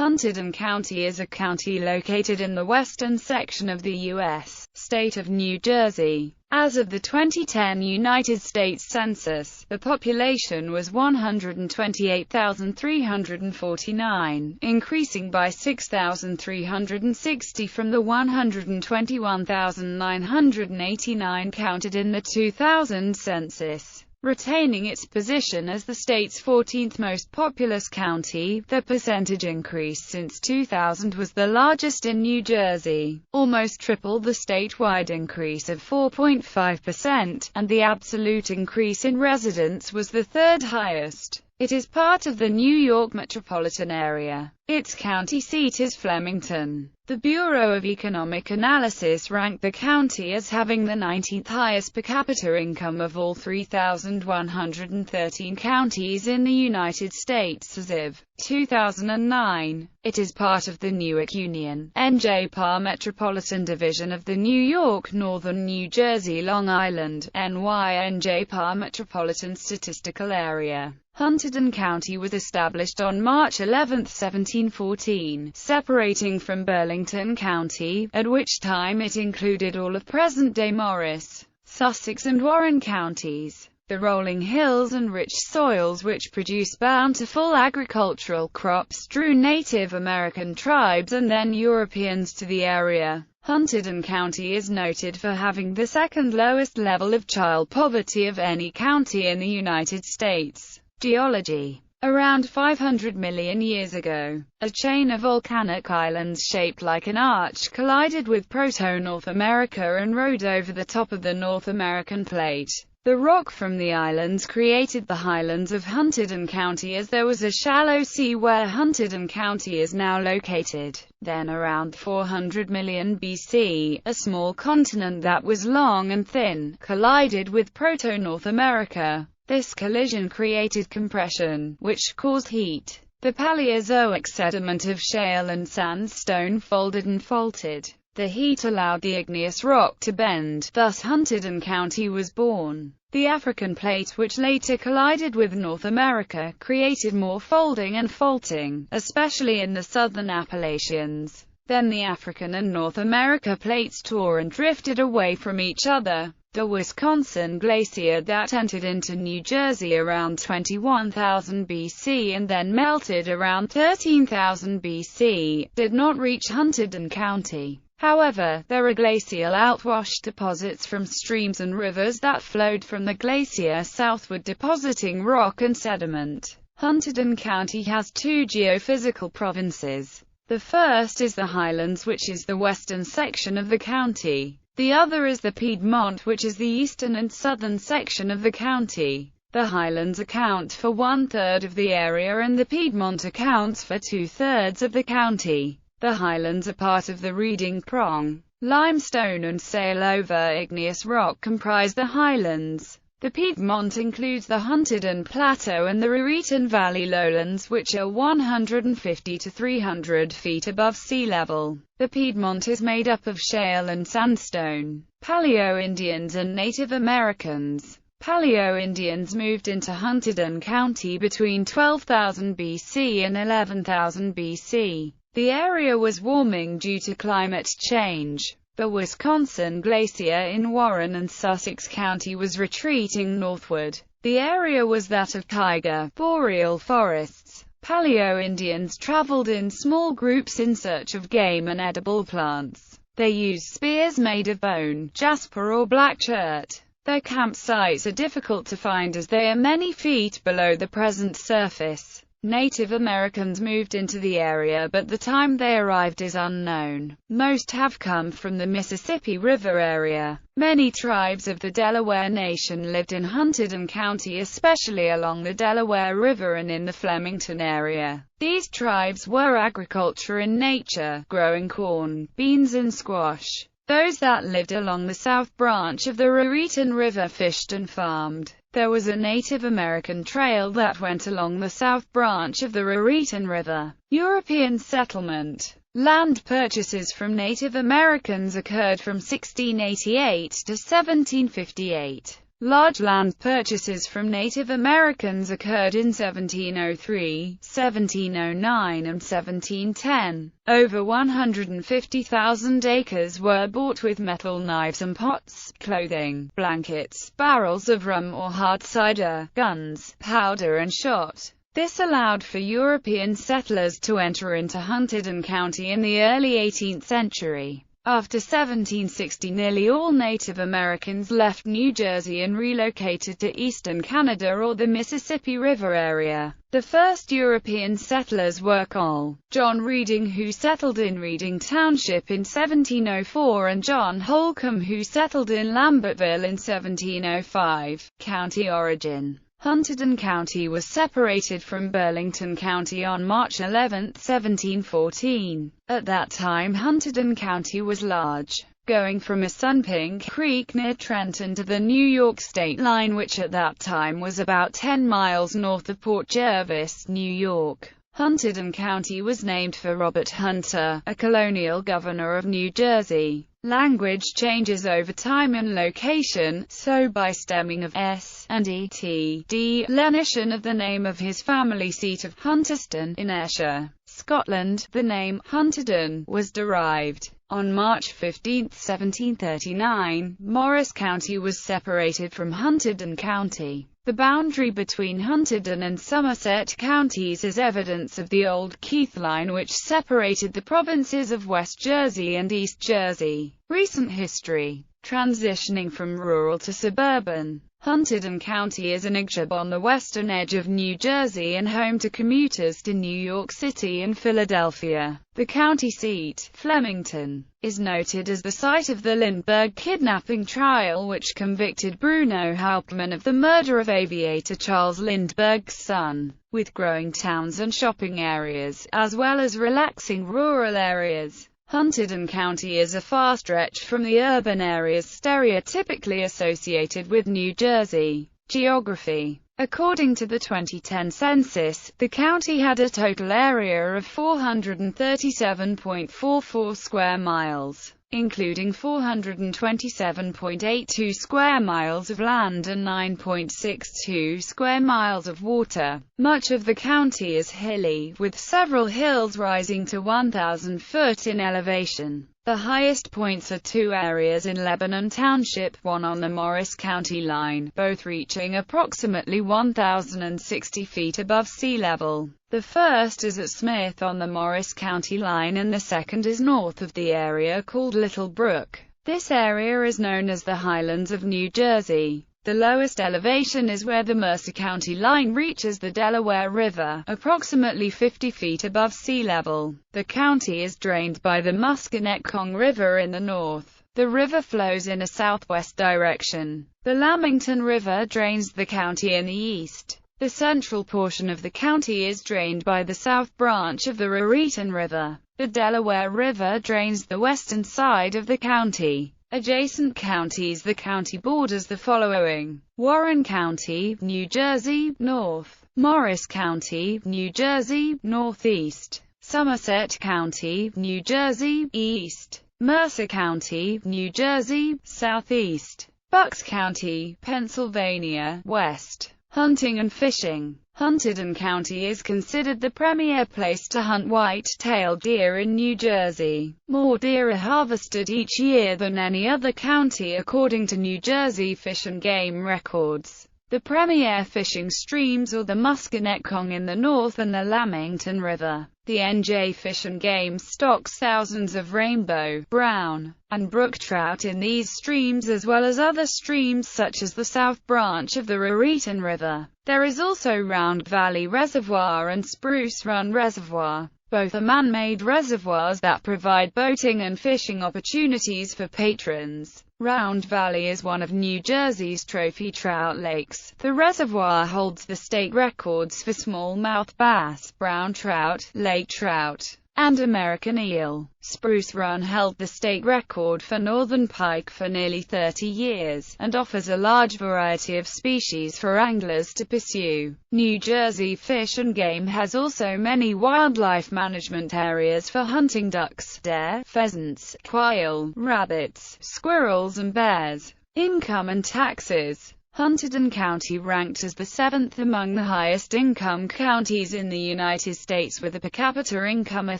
Hunterdon County is a county located in the western section of the U.S. state of New Jersey. As of the 2010 United States Census, the population was 128,349, increasing by 6,360 from the 121,989 counted in the 2000 census. Retaining its position as the state's 14th most populous county, the percentage increase since 2000 was the largest in New Jersey, almost triple the statewide increase of 4.5%, and the absolute increase in residents was the third highest. It is part of the New York metropolitan area. Its county seat is Flemington. The Bureau of Economic Analysis ranked the county as having the 19th highest per capita income of all 3,113 counties in the United States as of 2009. It is part of the Newark Union, NJ-PA Metropolitan Division of the New York, Northern New Jersey, Long Island, NY-NJ-PA Metropolitan Statistical Area. Hunterdon County was established on March 11, 1714, separating from Burlington County, at which time it included all of present-day Morris, Sussex and Warren counties. The rolling hills and rich soils which produce bountiful agricultural crops drew Native American tribes and then Europeans to the area. Hunterdon County is noted for having the second lowest level of child poverty of any county in the United States. Geology. Around 500 million years ago, a chain of volcanic islands shaped like an arch collided with Proto-North America and rode over the top of the North American plate. The rock from the islands created the highlands of Hunterdon County, as there was a shallow sea where Hunterdon County is now located. Then around 400 million BC, a small continent that was long and thin collided with Proto-North America. This collision created compression, which caused heat. The Paleozoic sediment of shale and sandstone folded and faulted. The heat allowed the igneous rock to bend, thus Hunterdon County was born. The African plate, which later collided with North America, created more folding and faulting, especially in the southern Appalachians. Then the African and North America plates tore and drifted away from each other. The Wisconsin Glacier that entered into New Jersey around 21,000 BC and then melted around 13,000 BC, did not reach Hunterdon County. However, there are glacial outwash deposits from streams and rivers that flowed from the glacier southward, depositing rock and sediment. Hunterdon County has two geophysical provinces. The first is the Highlands, which is the western section of the county. The other is the Piedmont, which is the eastern and southern section of the county. The Highlands account for 1/3 of the area and the Piedmont accounts for 2/3 of the county. The Highlands are part of the Reading Prong. Limestone and sail-over igneous rock comprise the Highlands. The Piedmont includes the Hunterdon Plateau and the Raritan Valley lowlands, which are 150 to 300 feet above sea level. The Piedmont is made up of shale and sandstone. Paleo-Indians and Native Americans. Paleo-Indians moved into Hunterdon County between 12,000 BC and 11,000 BC. The area was warming due to climate change. The Wisconsin Glacier in Warren and Sussex County was retreating northward. The area was that of taiga, boreal forests. Paleo-Indians traveled in small groups in search of game and edible plants. They used spears made of bone, jasper or black chert. Their campsites are difficult to find as they are many feet below the present surface. Native Americans moved into the area, but the time they arrived is unknown. Most have come from the Mississippi River area. Many tribes of the Delaware Nation lived in Hunterdon County, especially along the Delaware River and in the Flemington area. These tribes were agriculture in nature, growing corn, beans and squash. Those that lived along the south branch of the Raritan River fished and farmed. There was a Native American trail that went along the south branch of the Raritan River. European settlement. Land purchases from Native Americans occurred from 1688 to 1758. Large land purchases from Native Americans occurred in 1703, 1709 and 1710. Over 150,000 acres were bought with metal knives and pots, clothing, blankets, barrels of rum or hard cider, guns, powder and shot. This allowed for European settlers to enter into Hunterdon County in the early 18th century. After 1760, nearly all Native Americans left New Jersey and relocated to eastern Canada or the Mississippi River area. The first European settlers were Col. John Reading, who settled in Reading Township in 1704, and John Holcomb, who settled in Lambertville in 1705. County origin. Hunterdon County was separated from Burlington County on March 11, 1714. At that time Hunterdon County was large, going from Assunpink Creek near Trenton to the New York state line, which at that time was about 10 miles north of Port Jervis, New York. Hunterdon County was named for Robert Hunter, a colonial governor of New Jersey. Language changes over time and location, so by stemming of S and ET, deletion of the name of his family seat of Hunterston in Ayrshire, Scotland, the name Hunterdon was derived. On March 15, 1739, Morris County was separated from Hunterdon County. The boundary between Hunterdon and Somerset counties is evidence of the old Keith line, which separated the provinces of West Jersey and East Jersey. Recent history. Transitioning from rural to suburban. Hunterdon County is an exurb on the western edge of New Jersey and home to commuters to New York City and Philadelphia. The county seat, Flemington, is noted as the site of the Lindbergh kidnapping trial, which convicted Bruno Hauptmann of the murder of aviator Charles Lindbergh's son. With growing towns and shopping areas, as well as relaxing rural areas, Hunterdon County is a far stretch from the urban areas stereotypically associated with New Jersey. Geography. According to the 2010 census, the county had a total area of 437.44 square miles, including 427.82 square miles of land and 9.62 square miles of water. Much of the county is hilly, with several hills rising to 1,000 foot in elevation. The highest points are two areas in Lebanon Township, one on the Morris County line, both reaching approximately 1,060 feet above sea level. The first is at Smith on the Morris County line and the second is north of the area called Little Brook. This area is known as the Highlands of New Jersey. The lowest elevation is where the Mercer County line reaches the Delaware River, approximately 50 feet above sea level. The county is drained by the Musconetcong River in the north. The river flows in a southwest direction. The Lamington River drains the county in the east. The central portion of the county is drained by the south branch of the Raritan River. The Delaware River drains the western side of the county. Adjacent counties. The county borders the following: Warren County, New Jersey, north; Morris County, New Jersey, northeast; Somerset County, New Jersey, east; Mercer County, New Jersey, southeast; Bucks County, Pennsylvania, west. Hunting and fishing. Hunterdon County is considered the premier place to hunt white-tailed deer in New Jersey. More deer are harvested each year than any other county according to New Jersey Fish and Game records. The premier fishing streams are the Musconetcong in the north and the Lamington River. The NJ Fish and Game stocks thousands of rainbow, brown, and brook trout in these streams as well as other streams such as the south branch of the Raritan River. There is also Round Valley Reservoir and Spruce Run Reservoir. Both are man-made reservoirs that provide boating and fishing opportunities for patrons. Round Valley is one of New Jersey's trophy trout lakes. The reservoir holds the state records for smallmouth bass, brown trout, lake trout, and American eel. Spruce Run held the state record for northern pike for nearly 30 years, and offers a large variety of species for anglers to pursue. New Jersey Fish and Game has also many wildlife management areas for hunting ducks, deer, pheasants, quail, rabbits, squirrels and bears. Income and taxes. Hunterdon County ranked as the 7th among the highest-income counties in the United States with a per capita income of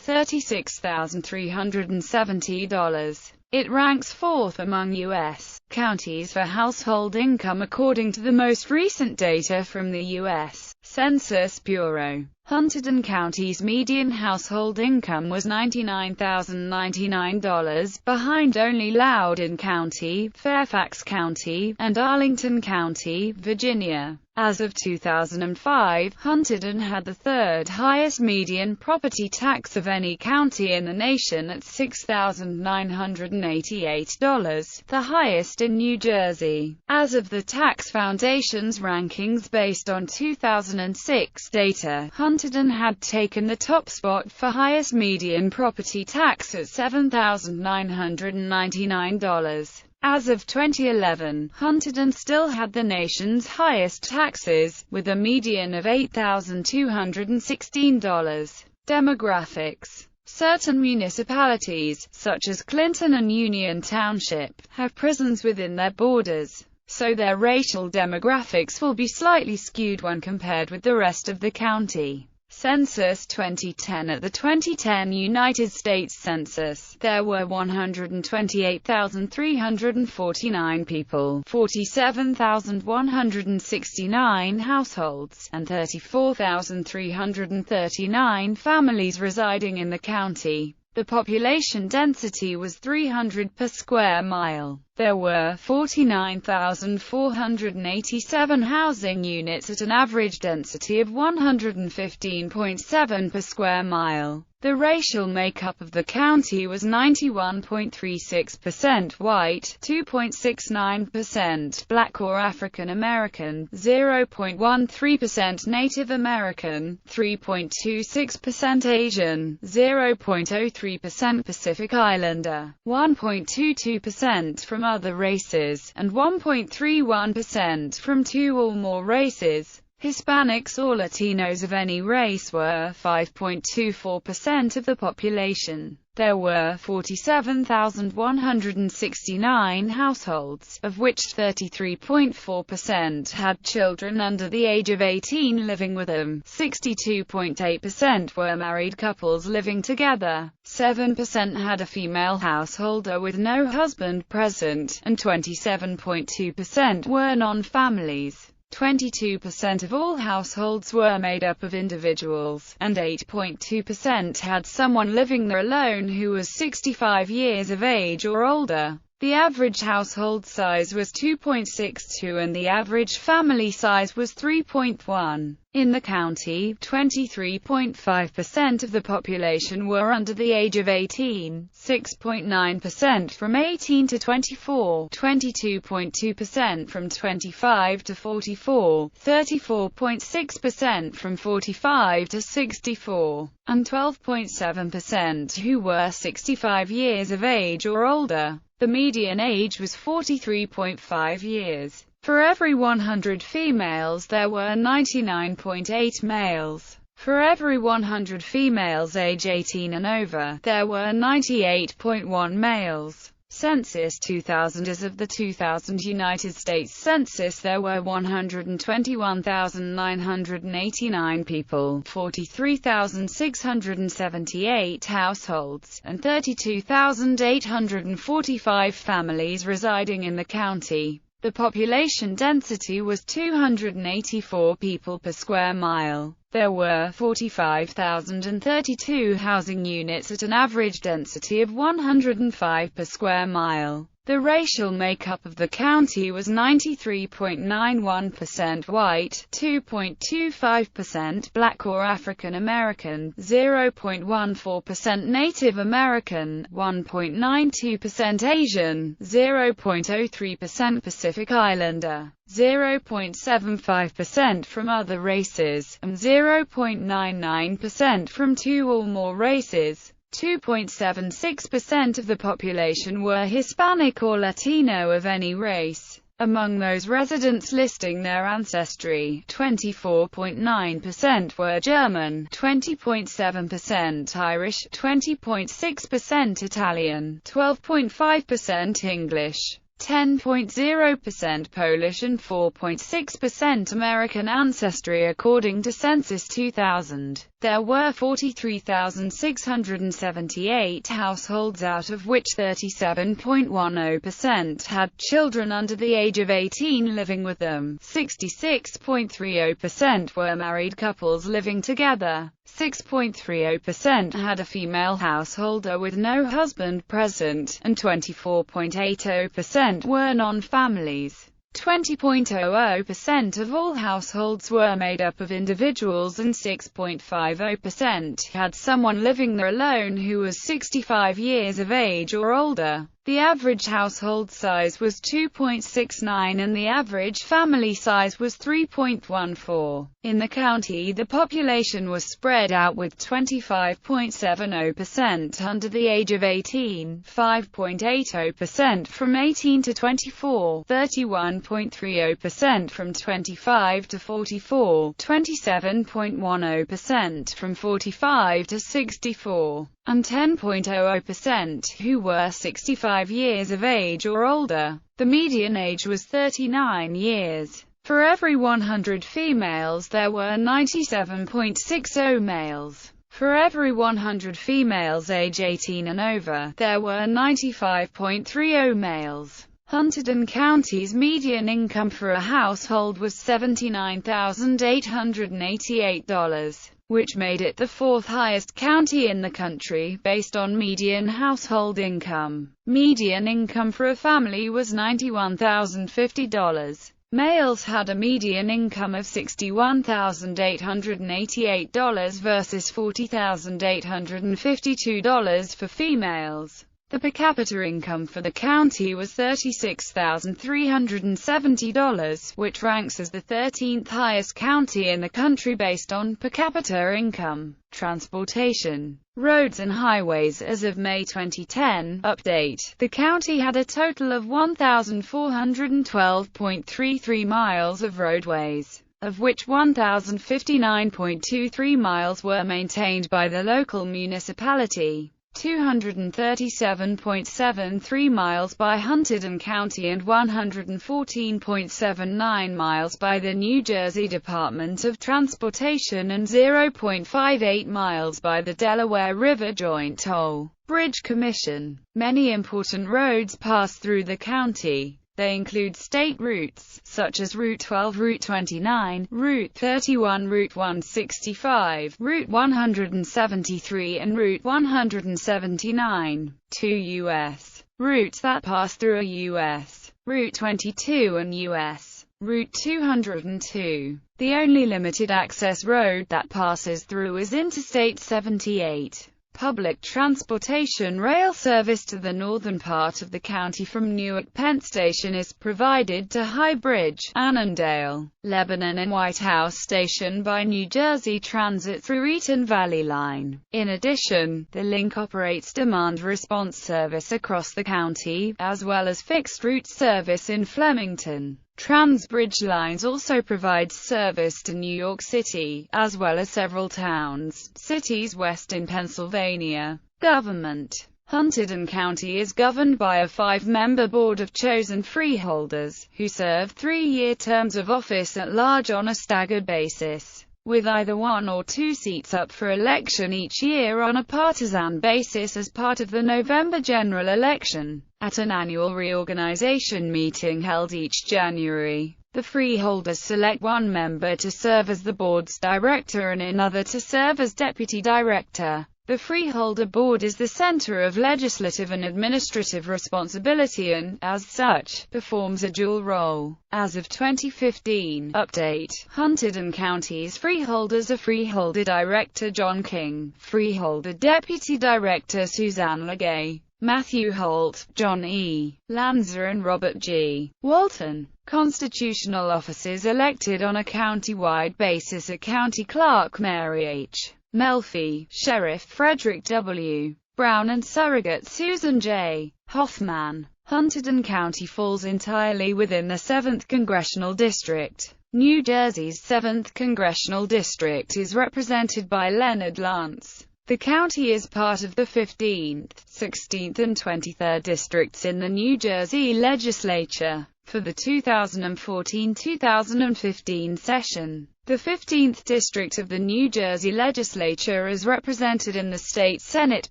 $36,370. It ranks 4th among U.S. counties for household income according to the most recent data from the U.S. Census Bureau. Hunterdon County's median household income was $99,099, behind only Loudoun County, Fairfax County, and Arlington County, Virginia. As of 2005, Hunterdon had the third highest median property tax of any county in the nation at $6,988, the highest in New Jersey. As of the Tax Foundation's rankings based on 2006 data, Hunterdon had taken the top spot for highest median property tax at $7,999. As of 2011, Hunterdon still had the nation's highest taxes, with a median of $8,216. Demographics. Certain municipalities, such as Clinton and Union Township, have prisons within their borders, so their racial demographics will be slightly skewed when compared with the rest of the county. Census 2010. At the 2010 United States Census, there were 128,349 people, 47,169 households, and 34,339 families residing in the county. The population density was 300 per square mile. There were 49,487 housing units at an average density of 115.7 per square mile. The racial makeup of the county was 91.36% white, 2.69% black or African American, 0.13% Native American, 3.26% Asian, 0.03% Pacific Islander, 1.22% from other races, and 1.31% from two or more races. Hispanics or Latinos of any race were 5.24% of the population. There were 47,169 households, of which 33.4% had children under the age of 18 living with them, 62.8% were married couples living together, 7% had a female householder with no husband present, and 27.2% were non-families. 22% of all households were made up of individuals, and 8.2% had someone living there alone who was 65 years of age or older. The average household size was 2.62 and the average family size was 3.1. In the county, 23.5% of the population were under the age of 18, 6.9% from 18 to 24, 22.2% from 25 to 44, 34.6% from 45 to 64, and 12.7% who were 65 years of age or older. The median age was 43.5 years. For every 100 females there were 99.8 males. For every 100 females age 18 and over, there were 98.1 males. Census 2000. As of the 2000 United States Census, there were 121,989 people, 43,678 households, and 32,845 families residing in the county. The population density was 284 people per square mile. There were 45,032 housing units at an average density of 105 per square mile. The racial makeup of the county was 93.91% white, 2.25% black or African American, 0.14% Native American, 1.92% Asian, 0.03% Pacific Islander, 0.75% from other races, and 0.99% from two or more races. 2.76% of the population were Hispanic or Latino of any race. Among those residents listing their ancestry, 24.9% were German, 20.7% Irish, 20.6% Italian, 12.5% English, 10.0% Polish and 4.6% American ancestry. According to Census 2000, there were 43,678 households, out of which 37.10% had children under the age of 18 living with them. 66.30% were married couples living together. 6.30% had a female householder with no husband present, and 24.80% were non-families. 20.00% of all households were made up of individuals, and 6.50% had someone living there alone who was 65 years of age or older. The average household size was 2.69 and the average family size was 3.14. In the county, the population was spread out, with 25.70% under the age of 18, 5.80% from 18 to 24, 31.30% from 25 to 44, 27.10% from 45 to 64, and 10.00% who were 65 years of age or older. The median age was 39 years. For every 100 females there were 97.60 males. For every 100 females age 18 and over, there were 95.30 males. Hunterdon County's median income for a household was $79,888. Which made it the fourth highest county in the country, based on median household income. Median income for a family was $91,050. Males had a median income of $61,888 versus $40,852 for females. The per capita income for the county was $36,370, which ranks as the 13th highest county in the country based on per capita income. Transportation, roads and highways. As of May 2010, update, the county had a total of 1,412.33 miles of roadways, of which 1,059.23 miles were maintained by the local municipality, 237.73 miles by Hunterdon County, and 114.79 miles by the New Jersey Department of Transportation, and 0.58 miles by the Delaware River Joint Toll Bridge Commission. Many important roads pass through the county. They include state routes, such as Route 12, Route 29, Route 31, Route 165, Route 173 and Route 179. 2 U.S. routes that pass through are U.S. Route 22 and U.S. Route 202. The only limited access road that passes through is Interstate 78. Public transportation rail service to the northern part of the county from Newark Penn Station is provided to High Bridge, Annandale, Lebanon and White House Station by New Jersey Transit through Eaton Valley Line. In addition, the link operates demand response service across the county, as well as fixed route service in Flemington. Transbridge Lines also provides service to New York City, as well as several towns, cities west in Pennsylvania. Government. Hunterdon County is governed by a 5-member board of chosen freeholders, who serve 3-year terms of office at large on a staggered basis, with either 1 or 2 seats up for election each year on a partisan basis as part of the November general election. At an annual reorganization meeting held each January, the freeholders select 1 member to serve as the board's director and another to serve as deputy director. The freeholder board is the center of legislative and administrative responsibility and, as such, performs a dual role. As of 2015, update, Hunterdon County's freeholders are Freeholder Director John King, Freeholder Deputy Director Suzanne Legay, Matthew Holt, John E. Lanza and Robert G. Walton. Constitutional officers elected on a county-wide basis are County Clerk Mary H. Melfi, Sheriff Frederick W. Brown and Surrogate Susan J. Hoffman. Hunterdon County falls entirely within the 7th Congressional District. New Jersey's 7th Congressional District is represented by Leonard Lance. The county is part of the 15th, 16th and 23rd districts in the New Jersey legislature. For the 2014-2015 session, the 15th District of the New Jersey Legislature is represented in the State Senate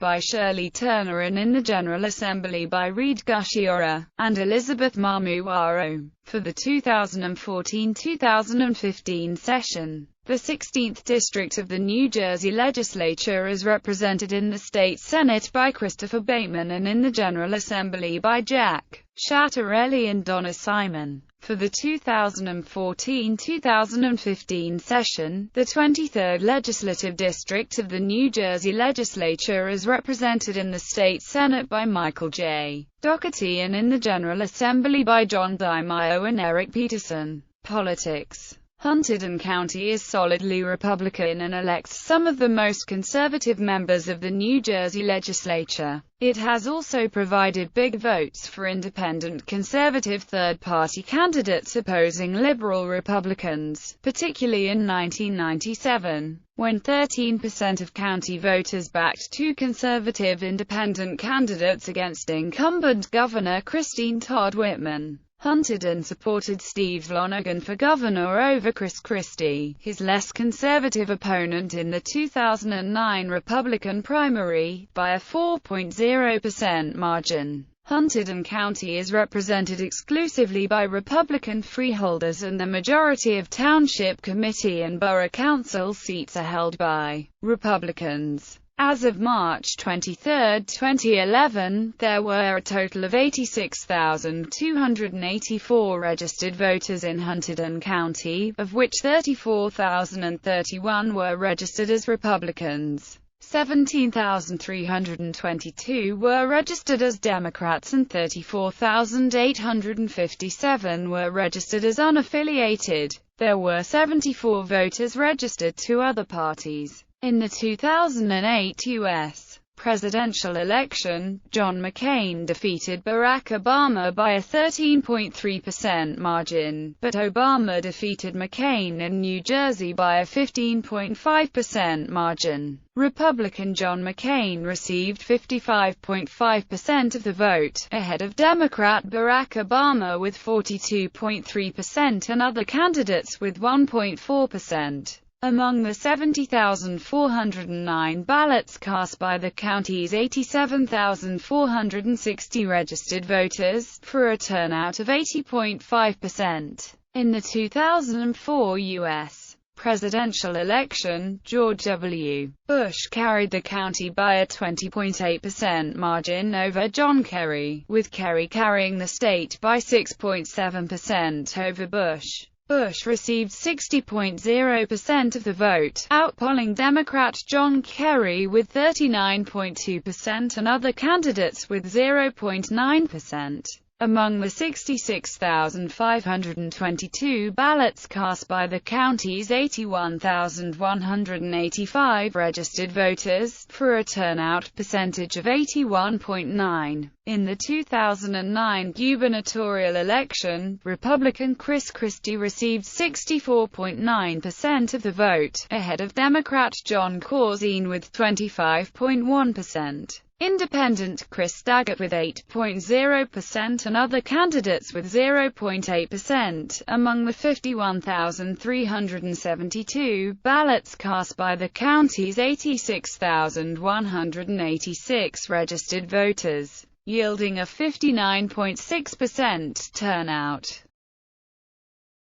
by Shirley Turner and in the General Assembly by Reed Gusciora and Elizabeth Mamuaro. For the 2014-2015 session, the 16th District of the New Jersey Legislature is represented in the State Senate by Christopher Bateman and in the General Assembly by Jack Shattarelli and Donna Simon. For the 2014-2015 session, the 23rd Legislative District of the New Jersey Legislature is represented in the State Senate by Michael J. Doherty and in the General Assembly by John DiMaio and Eric Peterson. Politics. Hunterdon County is solidly Republican and elects some of the most conservative members of the New Jersey legislature. It has also provided big votes for independent conservative third-party candidates opposing liberal Republicans, particularly in 1997, when 13% of county voters backed two conservative independent candidates against incumbent Governor Christine Todd Whitman. Hunterdon supported Steve Lonergan for governor over Chris Christie, his less conservative opponent in the 2009 Republican primary, by a 4.0% margin. Hunterdon County is represented exclusively by Republican freeholders and the majority of township committee and borough council seats are held by Republicans. As of March 23, 2011, there were a total of 86,284 registered voters in Hunterdon County, of which 34,031 were registered as Republicans. 17,322 were registered as Democrats and 34,857 were registered as unaffiliated. There were 74 voters registered to other parties. In the 2008 U.S. presidential election, John McCain defeated Barack Obama by a 13.3% margin, but Obama defeated McCain in New Jersey by a 15.5% margin. Republican John McCain received 55.5% of the vote, ahead of Democrat Barack Obama with 42.3% and other candidates with 1.4%. Among the 70,409 ballots cast by the county's 87,460 registered voters, for a turnout of 80.5%. In the 2004 U.S. presidential election, George W. Bush carried the county by a 20.8% margin over John Kerry, with Kerry carrying the state by 6.7% over Bush. Bush received 60.0% of the vote, outpolling Democrat John Kerry with 39.2% and other candidates with 0.9%. Among the 66,522 ballots cast by the county's 81,185 registered voters, for a turnout percentage of 81.9%. In the 2009 gubernatorial election, Republican Chris Christie received 64.9% of the vote, ahead of Democrat John Corzine with 25.1%. Independent Chris Daggett with 8.0% and other candidates with 0.8%. Among the 51,372 ballots cast by the county's 86,186 registered voters, yielding a 59.6% turnout.